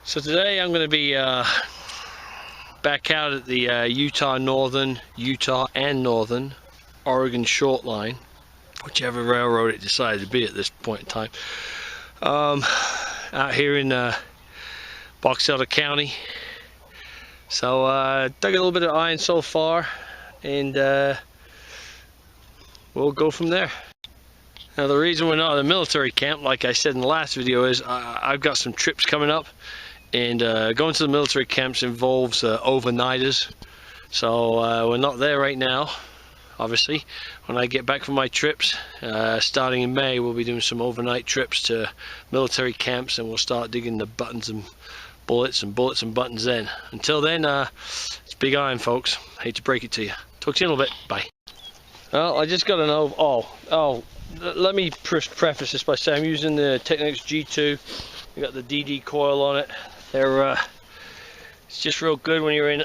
So today I'm going to be back out at the Utah and Northern Oregon short line, whichever railroad it decided to be at this point in time. Out here in Box Elder County. So dug a little bit of iron so far, and we'll go from there. Now the reason we're not at a military camp, like I said in the last video, is I've got some trips coming up, and going to the military camps involves overnighters. So we're not there right now. Obviously, when I get back from my trips, starting in May, we'll be doing some overnight trips to military camps, and we'll start digging the buttons and bullets and buttons then. Until then, it's big iron, folks. Hate to break it to you. Talk to you in a little bit. Bye. Well, I just got to know. Let me preface this by saying I'm using the Technics G2. We got the DD coil on it. It's just real good when you're in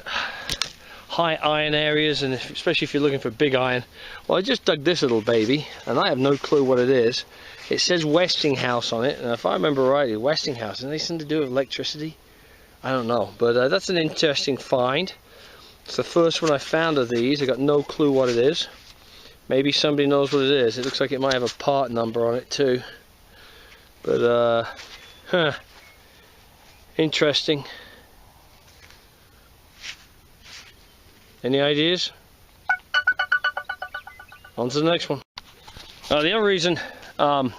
high iron areas, and especially if you're looking for big iron. Well, I just dug this little baby, and I have no clue what it is. It says Westinghouse on it, and if I remember rightly, Westinghouse, anything to do with electricity? I don't know, but that's an interesting find. It's the first one I found of these. I got no clue what it is. Maybe somebody knows what it is. It looks like it might have a part number on it too. But interesting. Any ideas? On to the next one. The other reason I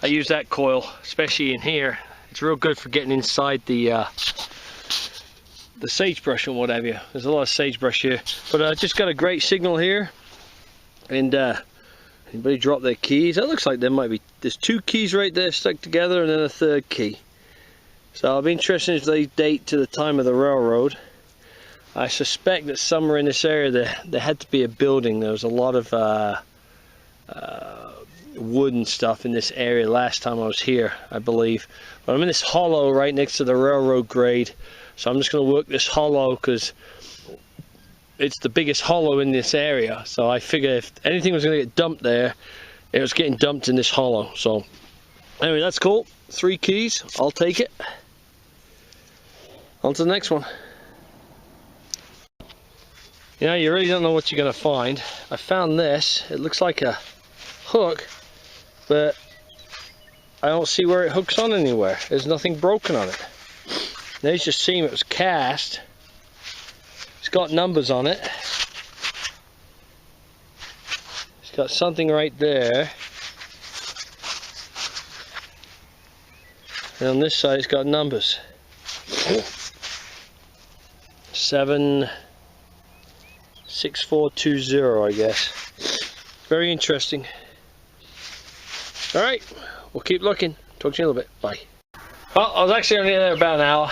use that coil, especially in here, it's real good for getting inside the sagebrush and what have you. There's a lot of sagebrush here, but I just got a great signal here. And anybody drop their keys? That looks like there's two keys right there stuck together, and then a third key. So I'll be interested if they date to the time of the railroad. I suspect that somewhere in this area there had to be a building. There was a lot of wooden stuff in this area last time I was here, I believe. But I'm in this hollow right next to the railroad grade, so I'm just going to work this hollow because it's the biggest hollow in this area. So I figure if anything was going to get dumped there, it was getting dumped in this hollow. So anyway, that's cool. 3 keys, I'll take it. On to the next one. You know, you really don't know what you're going to find. I found this. It looks like a hook, but I don't see where it hooks on anywhere. There's nothing broken on it. There's just seam. It was cast. It's got numbers on it. It's got something right there. And on this side it's got numbers. 76420, I guess. Very interesting. Alright, we'll keep looking. Talk to you in a little bit. Bye. Well, I was actually only there about an hour.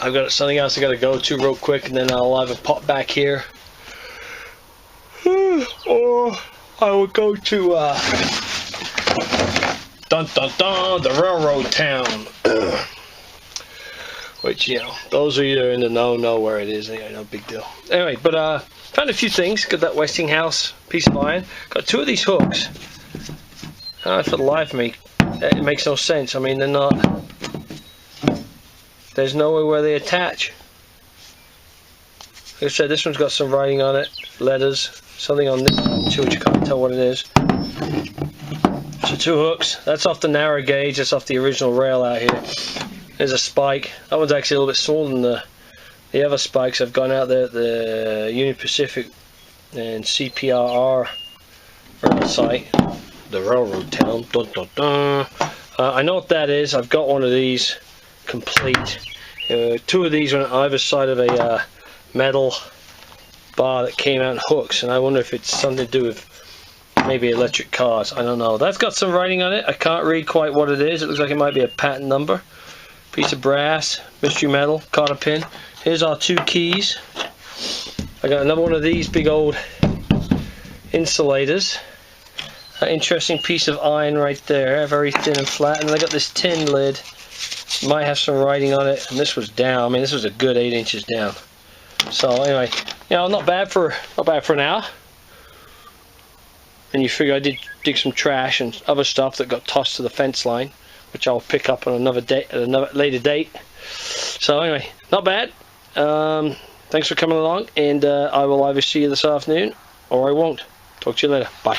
I've got something else I got to go to real quick, and then I'll either pop back here, or I will go to the railroad town. Which, you know, those of you that are in the know where it is. Anyway, no big deal. Anyway, but found a few things. Got that Westinghouse piece of iron. Got 2 of these hooks. For the life of me, it makes no sense. I mean, they're not. There's nowhere where they attach. Like I said, this one's got some writing on it, letters, something on this one too, which you can't tell what it is. So 2 hooks. That's off the narrow gauge. That's off the original rail out here. There's a spike. That one's actually a little bit smaller than the other spikes I've gone out there at the Union Pacific and CPRR rail site, the railroad town. Dun, dun, dun. I know what that is. I've got one of these complete. 2 of these on either side of a metal bar that came out in hooks, and I wonder if it's something to do with maybe electric cars. I don't know. That's got some writing on it. I can't read quite what it is. It looks like it might be a patent number. Piece of brass, mystery metal, cotter pin. Here's our 2 keys. I got another one of these big old insulators. An interesting piece of iron right there, very thin and flat. And I got this tin lid. Might have some writing on it, and this was down. I mean, this was a good 8 inches down. So anyway, you know, not bad for an hour. And you figure I did dig some trash and other stuff that got tossed to the fence line, which I'll pick up on another date at another later date. So anyway, not bad. Thanks for coming along, and I will either see you this afternoon or I won't. Talk to you later. Bye.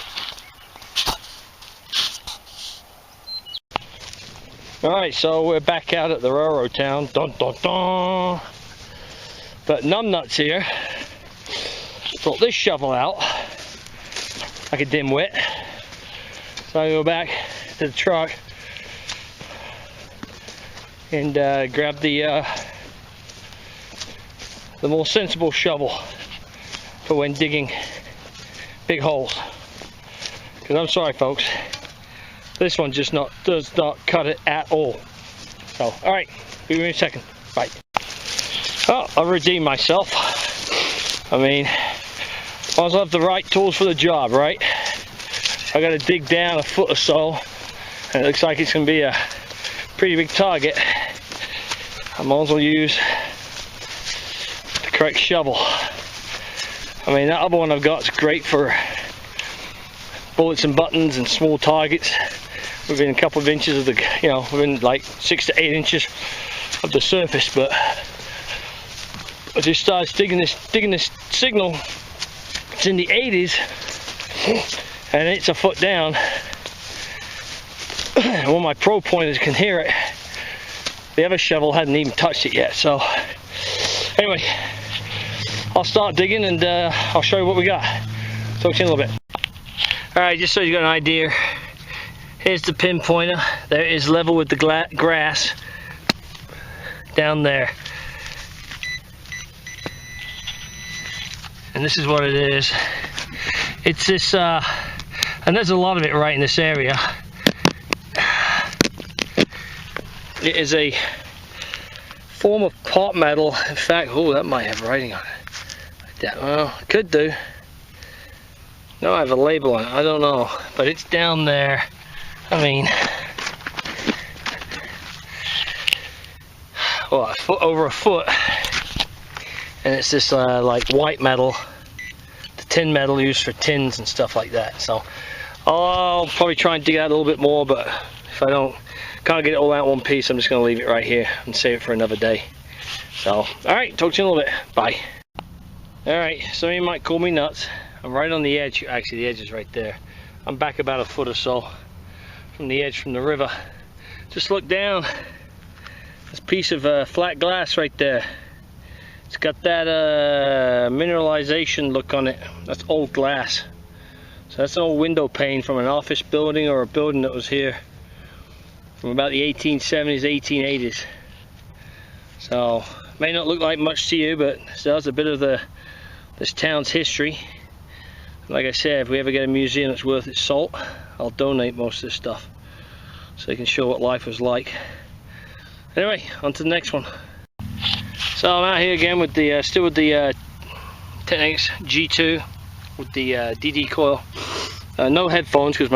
Alright, so we're back out at the railroad town. Dun, dun, dun. But numbnuts here brought this shovel out like a dimwit. So I go back to the truck and grab the more sensible shovel for when digging big holes. Because I'm sorry folks, this one just does not cut it at all. So, alright, be with you in a second. Bye. Oh, I've redeemed myself. I mean, I also have the right tools for the job, right? I gotta dig down a foot or so, and it looks like it's gonna be a pretty big target. I might as well use the correct shovel. I mean, that other one I've got is great for bullets and buttons and small targets within a couple of inches of the, you know, within like 6 to 8 inches of the surface. But I just started digging this signal. It's in the 80s and it's a foot down. One of my pro pointers can hear it. The other shovel hadn't even touched it yet. So anyway, I'll start digging and I'll show you what we got. Talk to you in a little bit. Alright, just so you got an idea, here's the pinpointer. There is level with the grass down there. And this is what it is. It's this, and there's a lot of it right in this area. It is a form of pot metal. In fact, oh, that might have writing on it. Like that. Well, it could do. No, I have a label on it. I don't know, but it's down there. I mean, well, a foot over a foot, and it's this like white metal, the tin metal used for tins and stuff like that. So I'll probably try and dig out a little bit more, but if I can't get it all out in one piece, I'm just going to leave it right here and save it for another day. So, all right, talk to you in a little bit. Bye. All right, some of you might call me nuts. I'm right on the edge. Actually, the edge is right there. I'm back about a foot or so from the edge from the river. Just look down. This piece of flat glass right there. It's got that mineralization look on it. That's old glass. So that's an old window pane from an office building or a building that was here from about the 1870s, 1880s. So may not look like much to you, but that's a bit of this town's history. Like I said, if we ever get a museum that's worth its salt, I'll donate most of this stuff so they can show what life was like. Anyway, on to the next one. So I'm out here again with the still with the Technics G2 with the DD coil. No headphones because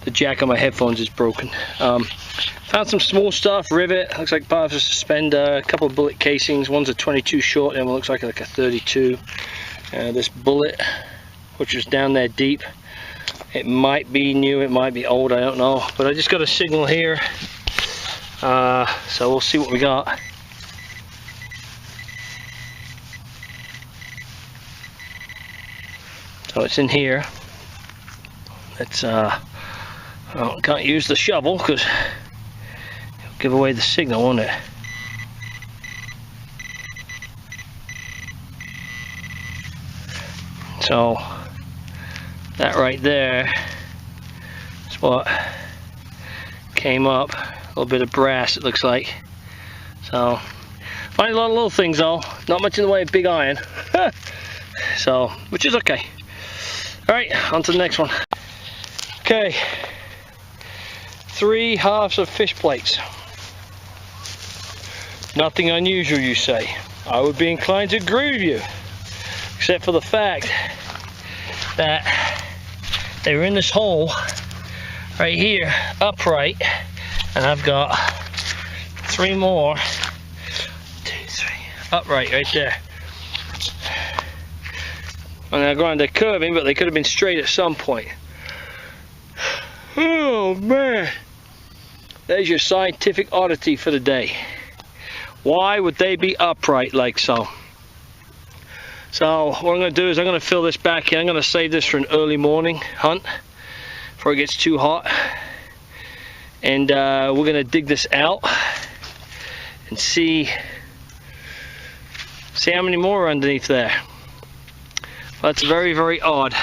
the jack on my headphones is broken. Found some small stuff, rivet, looks like part of a suspender, a couple of bullet casings. One's a 22 short and one looks like a 32. This bullet, which is down there deep, it might be new, it might be old, I don't know, but I just got a signal here, so we'll see what we got. So it's in here. It's well, can't use the shovel because it'll give away the signal, won't it? So that right there is what came up. A little bit of brass, it looks like. So find a lot of little things though, not much in the way of big iron. So, which is okay. Alright, on to the next one. Okay, 3 halves of fish plates. Nothing unusual, you say. I would be inclined to agree with you, except for the fact that they were in this hole right here, upright, and I've got 3 more, 2, 3, upright right there. And they're going to curving, but they could have been straight at some point. Oh man! There's your scientific oddity for the day. Why would they be upright like so? So what I'm going to do is I'm going to fill this back in. I'm going to save this for an early morning hunt before it gets too hot. And we're going to dig this out and see how many more are underneath there. That's very, very odd.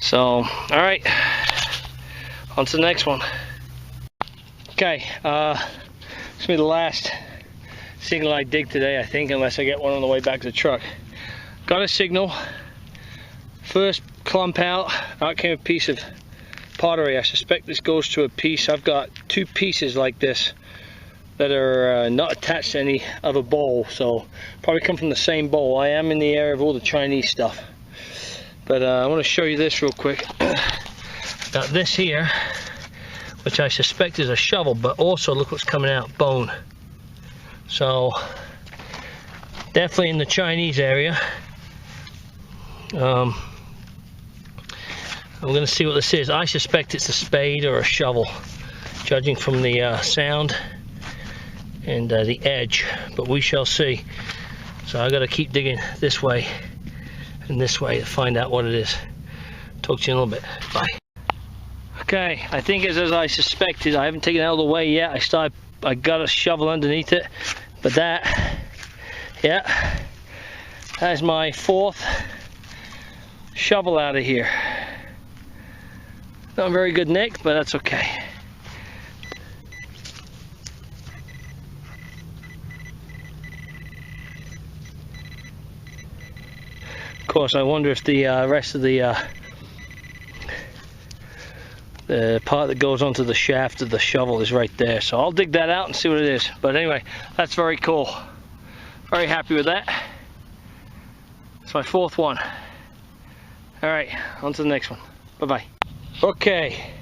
So, alright, on to the next one. Okay, this will be the last signal I dig today, I think, unless I get one on the way back to the truck. Got a signal. First clump out came a piece of pottery. I suspect this goes to a piece. I've got two pieces like this that are not attached to any other bowl, so probably come from the same bowl. I am in the area of all the Chinese stuff. But I want to show you this real quick. Got this here, which I suspect is a shovel, but also look what's coming out, bone. So definitely in the Chinese area. I'm going to see what this is. I suspect it's a spade or a shovel, judging from the sound and the edge, but we shall see. So I got to keep digging this way and this way to find out what it is. Talk to you in a little bit. Bye. Okay, I think it's as I suspected. I haven't taken it out of the way yet. I got a shovel underneath it, but that, yeah, that's my fourth shovel out of here. Not a very good nick, but that's okay. Of course, I wonder if the rest of the part that goes onto the shaft of the shovel is right there. So I'll dig that out and see what it is. But anyway, that's very cool. Very happy with that. It's my fourth one. Alright, on to the next one. Bye-bye. Okay,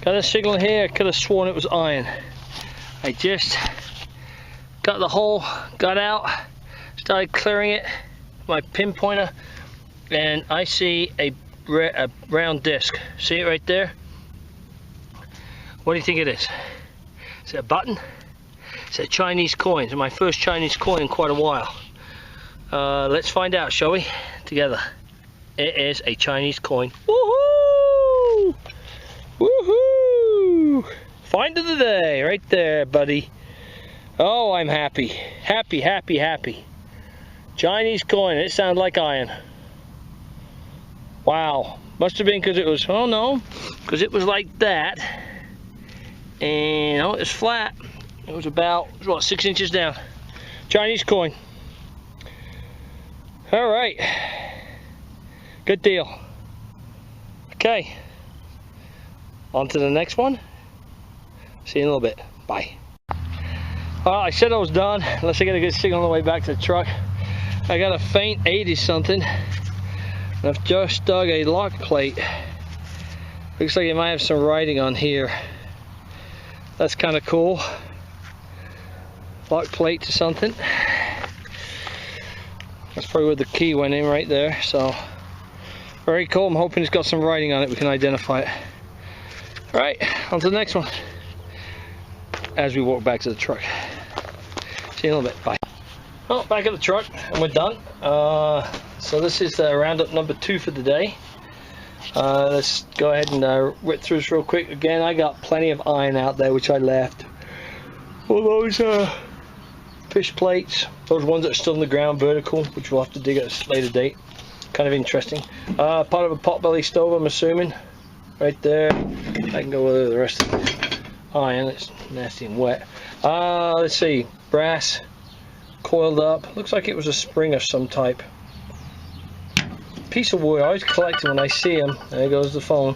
got a signal here. I could have sworn it was iron. I just got the hole, got out, started clearing it, my pinpointer, and I see a round disc. See it right there? What do you think it is? Is it a button? It's a Chinese coin. It's my first Chinese coin in quite a while. Let's find out, shall we? Together. It is a Chinese coin. Woohoo! Woohoo! Find of the day, right there, buddy. Oh, I'm happy. Happy, happy, happy. Chinese coin. It sounds like iron. Wow. Must have been because it was, oh no, because it was like that. And oh, it was flat. It was about, what, 6 inches down. Chinese coin. All right. Good deal. Okay. On to the next one. See you in a little bit. Bye. Well, I said I was done, unless I get a good signal on the way back to the truck. I got a faint 80 something. And I've just dug a lock plate. Looks like it might have some writing on here. That's kind of cool. Lock plate to something. That's probably where the key went in right there. So very cool. I'm hoping it's got some writing on it. We can identify it. All right, on to the next one. As we walk back to the truck. See you in a little bit. Bye. Well, back at the truck and we're done. So this is roundup number 2 for the day. Let's go ahead and whip through this real quick. Again, I got plenty of iron out there, which I left. All those fish plates, those ones that are still in the ground vertical, which we'll have to dig at a later date. Kind of interesting. Part of a potbelly stove, I'm assuming. Right there. I can go with the rest of the iron. It's nasty and wet. Let's see. Brass coiled up. Looks like it was a spring of some type. Piece of wood. I always collect them when I see them. There goes the phone.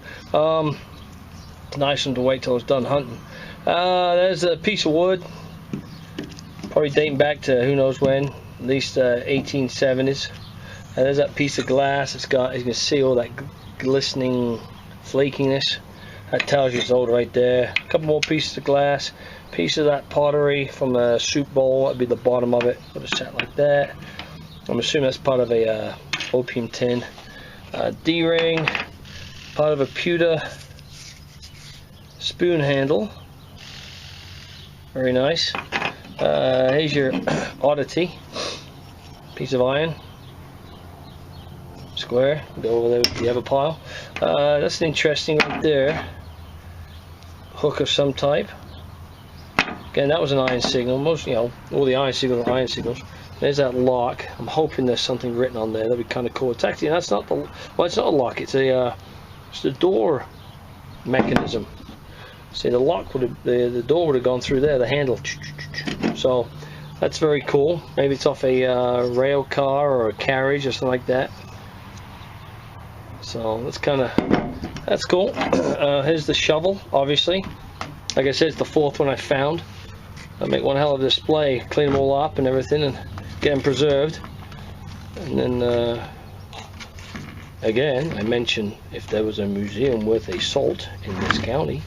Nice one to wait till it's done hunting. There's a piece of wood. Probably dating back to who knows when. At least 1870s. There's that piece of glass. It's got, you can see all that glistening flakiness. That tells you it's old right there. A couple more pieces of glass. Piece of that pottery from a soup bowl. That'd be the bottom of it. Would have sat like that. I'm assuming that's part of a opium tin. D-ring. Part of a pewter spoon handle. Very nice. Here's your oddity. Piece of iron. Square. Go over there with the other pile. That's an interesting right there. Hook of some type. Again, that was an iron signal. Most, you know, all the iron signals are iron signals. There's that lock. I'm hoping there's something written on there. That'd be kind of cool. It's actually, that's not the, well, it's not a lock. It's a, it's the door mechanism. See, the lock would have, the door would have gone through there. The handle. So that's very cool. Maybe it's off a rail car or a carriage or something like that. So that's kind of, that's cool. Here's the shovel, obviously. Like I said, it's the fourth one I found. I make one hell of a display, clean them all up and everything, and get them preserved. And then, again, I mentioned if there was a museum worth a salt in this county,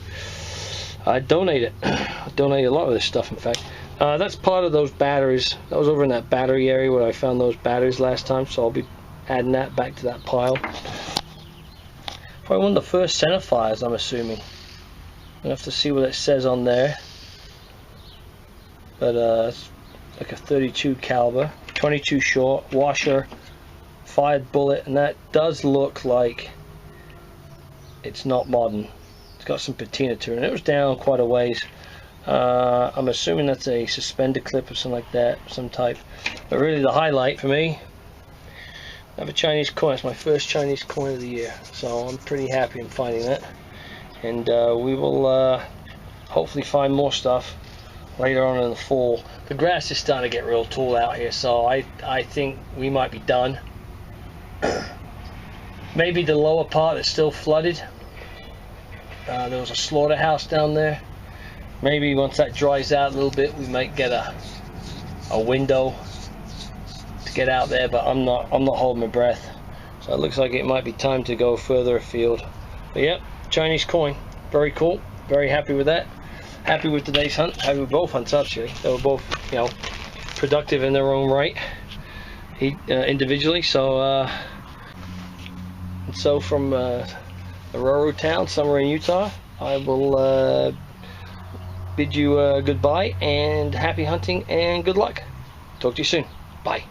I'd donate it. I'd donate a lot of this stuff, in fact. That's part of those batteries. That was over in that battery area where I found those batteries last time, so I'll be adding that back to that pile. Probably one of the first centerfires, I'm assuming. I'll have to see what it says on there. But it's like a 32 caliber, 22 short, washer, fired bullet, and that does look like it's not modern. It's got some patina to it, and it was down quite a ways. I'm assuming that's a suspender clip or something like that, some type. But really the highlight for me, I have a Chinese coin. It's my first Chinese coin of the year, so I'm pretty happy in finding that. And we will hopefully find more stuff later on in the fall. The grass is starting to get real tall out here, so I think we might be done. Maybe the lower part is still flooded. There was a slaughterhouse down there. Maybe once that dries out a little bit, we might get a window to get out there, but I'm not holding my breath. So it looks like it might be time to go further afield. But yeah, Chinese coin, very cool. Very happy with that. Happy with today's hunt. Happy with both hunts actually. They were both, you know, productive in their own right, individually. So, from a rural town somewhere in Utah, I will bid you goodbye and happy hunting and good luck. Talk to you soon. Bye.